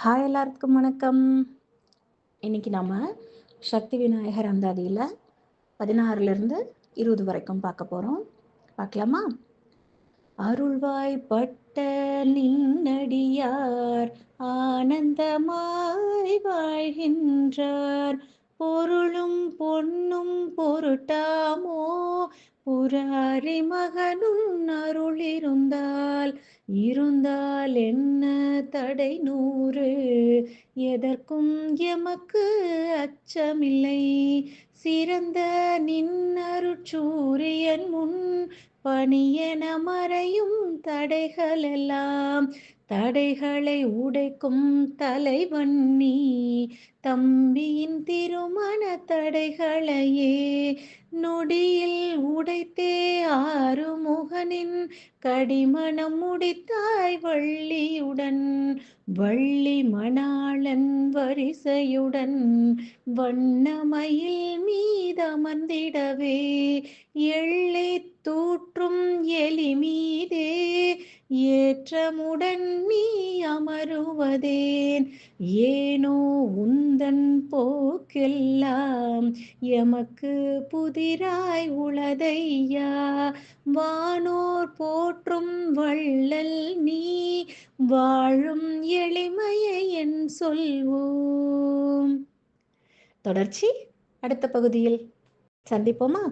Hi, எல்லாத்துக்கும் வணக்கம். இன்னைக்கு நம்ம சக்தி விநாயகர் அந்தாதியில் 16லேருந்து 20 வரைக்கும் பார்க்க போகிறோம். பார்க்கலாமா? அருள்வாய்ப்பட்ட நின்னடியார் ஆனந்தமாய் வாழ்கின்றார். பொருளும் பொன்னும் பொருட்டாமோ புராரி மகனும் அருள் இருந்தால் என்ன தடை 100, எதற்கும் எமக்கு அச்சமில்லை. சிறந்த நின்னருட்சூரியன் முன் பணியென மறையும் தடைகளை உடைக்கும் தலைவன் நீ. தம்பியின் திருமண தடைகளையே நொடியில் உடைத்தே ஆறுமுகனின் கடிமணம் முடித்தாய் வள்ளி மணாளன் வரிசையுடன் வண்ணமயில் மீதமர்ந்திடவே எள்ளை தூற்றும் எலி மீதே ஏற்றமுடன் நீ அமருவதேன். ஏனோ உந்தன் போக்கெல்லாம் எமக்கு புதிராய் உளதையா. வானோர் போற்றும் வள்ளல் நீ வாழும் எளிமையை என் சொல்வோம். தொடர்ச்சி அடுத்த பகுதியில் சந்திப்போமா?